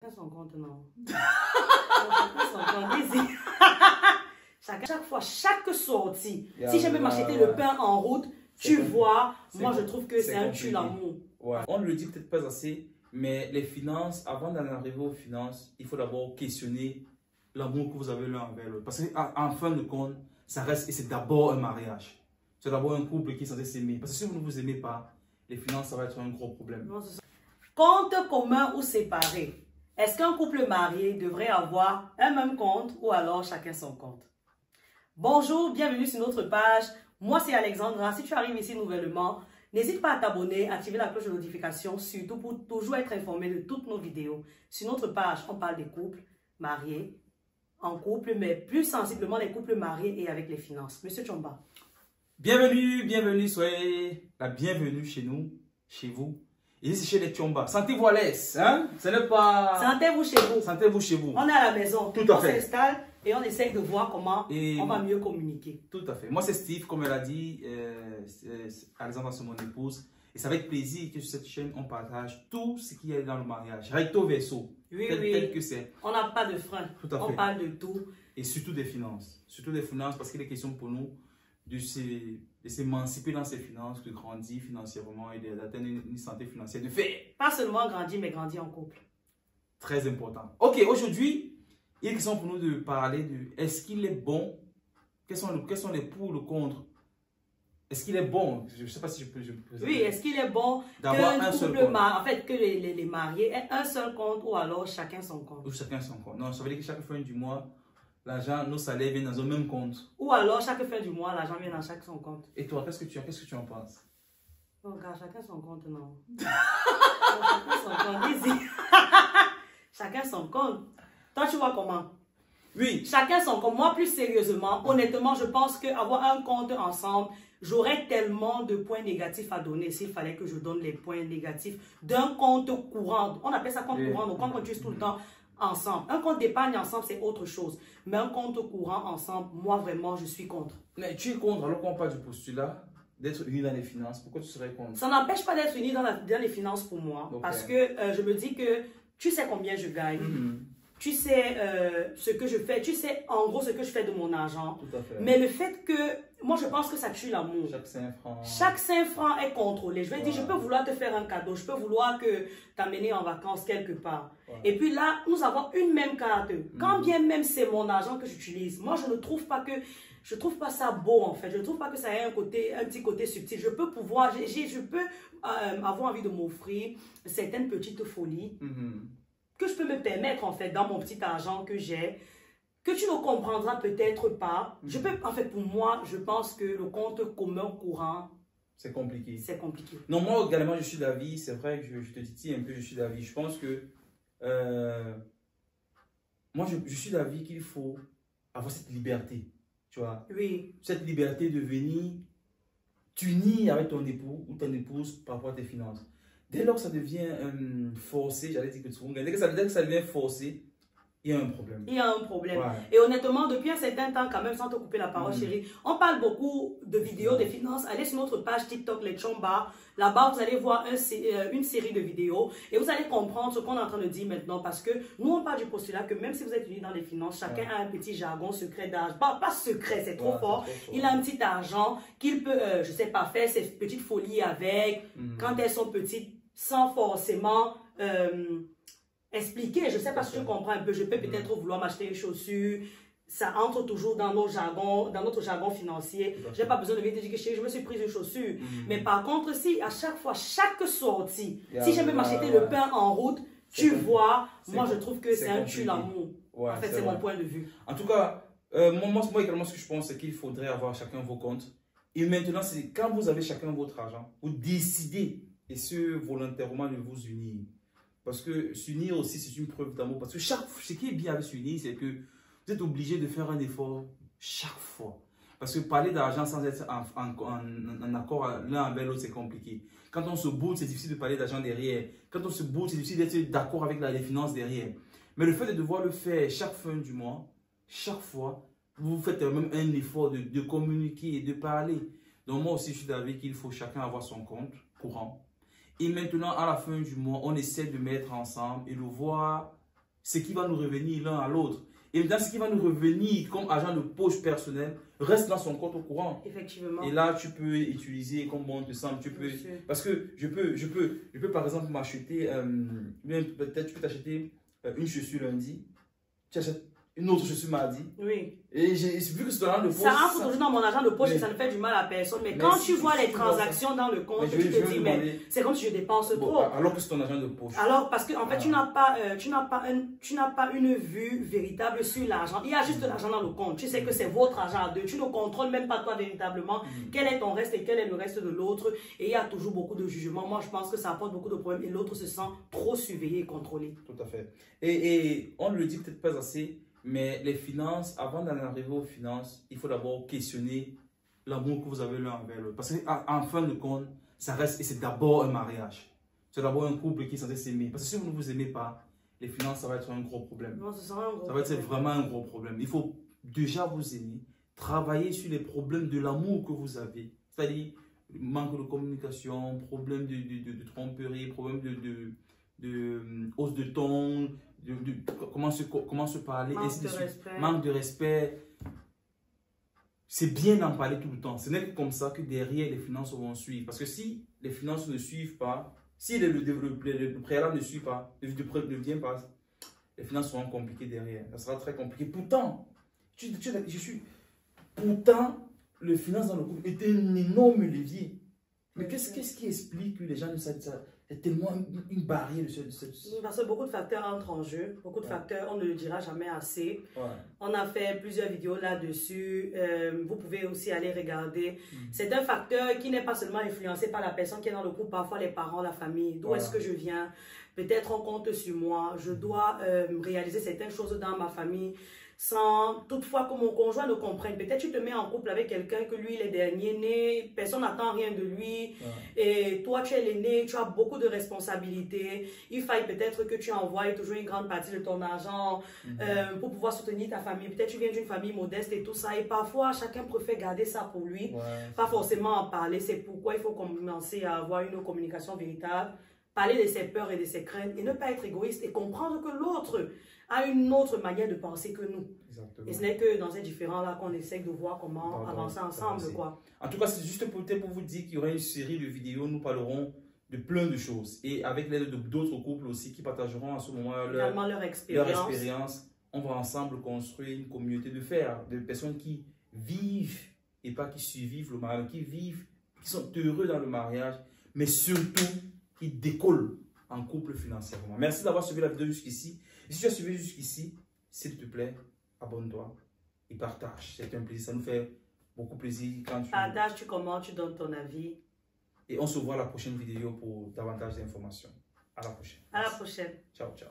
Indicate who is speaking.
Speaker 1: chacun son compte, non. Chacun son compte, ici. Chaque fois, chaque sortie, si je vais m'acheter le pain en route, tu vois, moi je trouve que c'est un tue l'amour.
Speaker 2: Ouais. On ne le dit peut-être pas assez, mais les finances, avant d'en arriver aux finances, il faut d'abord questionner l'amour que vous avez l'un envers l'autre. Parce qu'en fin de compte, ça reste et c'est d'abord un mariage. C'est d'abord un couple qui est censé s'aimer. Parce que si vous ne vous aimez pas, les finances, ça va être un gros problème.
Speaker 1: Compte commun ou séparé. Est-ce qu'un couple marié devrait avoir un même compte ou alors chacun son compte? Bonjour, bienvenue sur notre page. Moi, c'est Alexandra. Si tu arrives ici nouvellement, n'hésite pas à t'abonner, activer la cloche de notification, surtout pour toujours être informé de toutes nos vidéos. Sur notre page, on parle des couples mariés, en couple, mais plus sensiblement les couples mariés et avec les finances. Monsieur Chomba.
Speaker 2: Bienvenue, soyez la bienvenue chez nous, chez vous. Ici, c'est chez les Chomba. Sentez-vous à l'aise, hein? Ce n'est pas...
Speaker 1: Sentez-vous chez vous.
Speaker 2: Sentez-vous chez vous.
Speaker 1: On est à la maison.
Speaker 2: Tout à fait.
Speaker 1: On s'installe et on essaye de voir comment on va mieux communiquer.
Speaker 2: Tout à fait. Moi, c'est Steve, comme elle a dit. Alexandra, c'est mon épouse. Et c'est avec plaisir que sur cette chaîne, on partage tout ce qu'il y a dans le mariage. Recto verso.
Speaker 1: Oui,
Speaker 2: tel que c'est.
Speaker 1: On n'a pas de frein.
Speaker 2: Tout à fait.
Speaker 1: On parle de tout.
Speaker 2: Et surtout des finances. Surtout des finances, parce qu'il est question pour nous de s'émanciper dans ses finances, de grandir financièrement et d'atteindre une santé financière de fait.
Speaker 1: Pas seulement grandir, mais grandir en couple.
Speaker 2: Très important. Ok, aujourd'hui, il est question pour nous de parler de est-ce qu'il est bon, quels sont les pour, le contre. Est-ce qu'il est bon, je ne sais pas si je peux
Speaker 1: oui, est-ce qu'il est bon
Speaker 2: d'avoir un seul compte?
Speaker 1: En fait, que les mariés aient un seul compte ou alors chacun son compte?
Speaker 2: Ou chacun son compte. Non, ça veut dire que chaque fin du mois, l'argent, nos salaires viennent dans un même compte.
Speaker 1: Ou alors chaque fin du mois, l'argent vient dans chaque son compte.
Speaker 2: Et toi, qu'est-ce que tu en penses?
Speaker 1: Non, regarde, chacun son compte, non. Chacun son compte, ici. Chacun son compte. Toi, tu vois comment?
Speaker 2: Oui.
Speaker 1: Chacun son compte. Moi, plus sérieusement, honnêtement, je pense qu'avoir un compte ensemble, j'aurais tellement de points négatifs à donner s'il fallait que je donne les points négatifs d'un compte courant. On appelle ça compte courant, donc quand on utilise tout le temps ensemble. Un compte d'épargne ensemble, c'est autre chose. Mais un compte courant ensemble, moi, vraiment, je suis contre.
Speaker 2: Mais tu es contre, alors qu'on parle du postulat d'être uni dans les finances. Pourquoi tu serais contre?
Speaker 1: Ça n'empêche pas d'être uni dans les finances pour moi. Okay. Parce que je me dis que tu sais combien je gagne. Tu sais ce que je fais, tu sais en gros ce que je fais de mon argent.
Speaker 2: Tout à fait.
Speaker 1: Mais le fait que, moi je pense que ça tue l'amour.
Speaker 2: Chaque 5 francs.
Speaker 1: Chaque 5 francs est contrôlé. Je vais dire, je peux vouloir te faire un cadeau, je peux vouloir t'amener en vacances quelque part. Et puis là, nous avons une même carte. Quand bien même c'est mon argent que j'utilise, moi je ne trouve pas que, je trouve pas ça beau en fait. Je ne trouve pas que ça ait un petit côté subtil. Je peux pouvoir, je peux avoir envie de m'offrir certaines petites folies. Que je peux me permettre en fait dans mon petit argent que j'ai, que tu ne comprendras peut-être pas. Je peux, en fait pour moi, je pense que le compte commun courant,
Speaker 2: c'est compliqué.
Speaker 1: C'est compliqué.
Speaker 2: Non, moi également je suis d'avis, c'est vrai que je te titille un peu, je suis d'avis. Je pense que, moi je suis d'avis qu'il faut avoir cette liberté, tu vois.
Speaker 1: Oui.
Speaker 2: Cette liberté de venir t'unir avec ton époux ou ton épouse par rapport à tes finances. Dès lors que ça devient forcé, j'allais dire que tu dès que ça devient forcé, il y a un problème.
Speaker 1: Il y a un problème.
Speaker 2: Ouais.
Speaker 1: Et honnêtement, depuis un certain temps, quand même, sans te couper la parole, chérie, on parle beaucoup de vidéos des finances. Allez sur notre page TikTok, les Chomba. Là-bas, vous allez voir une série de vidéos et vous allez comprendre ce qu'on est en train de dire maintenant parce que nous, on parle du postulat que même si vous êtes unis dans les finances, chacun a un petit jargon secret d'argent. Pas secret, c'est trop fort. Il a un petit argent qu'il peut, je sais pas, faire ses petites folies avec quand elles sont petites sans forcément expliquer. Je sais pas si tu comprends un peu. Je peux peut-être vouloir m'acheter une chaussure. Ça entre toujours dans notre jargon financier. Je n'ai pas besoin de me dire que je me suis prise une chaussure. Mais par contre, si à chaque fois, chaque sortie, si je veux m'acheter le pain en route, tu vois, moi je trouve que c'est un tue l'amour. En fait, c'est mon point de vue.
Speaker 2: En tout cas, moi également, ce que je pense, c'est qu'il faudrait avoir chacun vos comptes. Et maintenant, c'est quand vous avez chacun votre argent, vous décidez, et ce volontairement, de vous unir. Parce que s'unir aussi, c'est une preuve d'amour. Parce que ce qui est bien avec s'unir, c'est que vous êtes obligé de faire un effort chaque fois. Parce que parler d'argent sans être en accord l'un avec l'autre, c'est compliqué. Quand on se boude, c'est difficile de parler d'argent derrière. Quand on se boude, c'est difficile d'être d'accord avec les finances derrière. Mais le fait de devoir le faire chaque fin du mois, chaque fois, vous faites même un effort de communiquer et de parler. Donc moi aussi, je suis d'avis qu'il faut chacun avoir son compte courant. Et maintenant, à la fin du mois, on essaie de mettre ensemble et de voir ce qui va nous revenir l'un à l'autre. Et maintenant, ce qui va nous revenir comme agent de poche personnel reste dans son compte au courant.
Speaker 1: Effectivement.
Speaker 2: Et là, tu peux utiliser comme bon te semble. Tu peux, parce que je peux par exemple m'acheter, peut-être tu peux t'acheter une chaussure lundi, tu achètes une autre chaussure mardi.
Speaker 1: Oui.
Speaker 2: Et vu que c'est dans l'argent de poche.
Speaker 1: Ça rentre toujours dans mon argent de poche et ça ne fait du mal à personne. Mais quand tu vois les transactions dans le compte, tu te dis, mais c'est comme si je dépense trop.
Speaker 2: Alors que c'est ton argent de poche.
Speaker 1: Alors, parce qu'en fait, tu n'as pas une vue véritable sur l'argent. Il y a juste de l'argent dans le compte. Tu sais que c'est votre argent à deux. Tu ne contrôles même pas toi véritablement quel est ton reste et quel est le reste de l'autre. Et il y a toujours beaucoup de jugements. Moi, je pense que ça apporte beaucoup de problèmes et l'autre se sent trop surveillé et contrôlé.
Speaker 2: Tout à fait. Et on ne le dit peut-être pas assez. Mais les finances, avant d'en arriver aux finances, il faut d'abord questionner l'amour que vous avez l'un envers l'autre. Parce qu'en fin de compte, ça reste et c'est d'abord un mariage. C'est d'abord un couple qui est censé s'aimer. Parce que si vous ne vous aimez pas, les finances, ça va être un gros problème.
Speaker 1: Non, ça
Speaker 2: va être vraiment un gros problème. Il faut déjà vous aimer, travailler sur les problèmes de l'amour que vous avez. C'est-à-dire manque de communication, problème de tromperie, problème de hausse de ton, comment se parler, manque de respect. C'est bien d'en parler tout le temps. Ce n'est que comme ça que derrière les finances vont suivre. Parce que si les finances ne suivent pas, si le préalable ne suit pas, ne vient pas, les finances seront compliquées derrière. Ça sera très compliqué. Pourtant, pourtant, le finance dans le couple est un énorme levier. Mais qu'est-ce qui explique que les gens ne savent ça? C'est tellement une barrière de ce...
Speaker 1: Parce que beaucoup de facteurs entrent en jeu, beaucoup de facteurs, on ne le dira jamais assez.
Speaker 2: Ouais.
Speaker 1: On a fait plusieurs vidéos là-dessus, vous pouvez aussi aller regarder. C'est un facteur qui n'est pas seulement influencé par la personne qui est dans le couple, parfois les parents, la famille, d'où est-ce que je viens, peut-être on compte sur moi, je dois réaliser certaines choses dans ma famille, sans toutefois que mon conjoint ne comprenne. Peut-être tu te mets en couple avec quelqu'un que lui, il est dernier né, personne n'attend rien de lui, et toi tu es l'aîné, tu as beaucoup de responsabilités, il faille peut-être que tu envoies toujours une grande partie de ton argent pour pouvoir soutenir ta famille. Peut-être tu viens d'une famille modeste et tout ça, et parfois chacun préfère garder ça pour lui, pas forcément en parler. C'est pourquoi il faut commencer à avoir une communication véritable, parler de ses peurs et de ses craintes, et ne pas être égoïste et comprendre que l'autre a une autre manière de penser que nous. Exactement. Et ce n'est que dans ces différents-là qu'on essaie de voir comment avancer ensemble. Quoi.
Speaker 2: En tout cas, c'est juste peut-être pour vous dire qu'il y aura une série de vidéos, nous parlerons de plein de choses. Et avec l'aide d'autres couples aussi qui partageront à ce moment leur expérience. On va ensemble construire une communauté de fer, de personnes qui vivent et pas qui survivent le mariage, qui sont heureux dans le mariage, mais surtout qui décollent en couple financièrement. Merci d'avoir suivi la vidéo jusqu'ici. Et si tu as suivi jusqu'ici, s'il te plaît, abonne-toi et partage. C'est un plaisir, ça nous fait beaucoup plaisir quand tu...
Speaker 1: Partage, tu commentes, tu donnes ton avis.
Speaker 2: Et on se voit à la prochaine vidéo pour davantage d'informations. À la prochaine.
Speaker 1: À la prochaine.
Speaker 2: Ciao, ciao.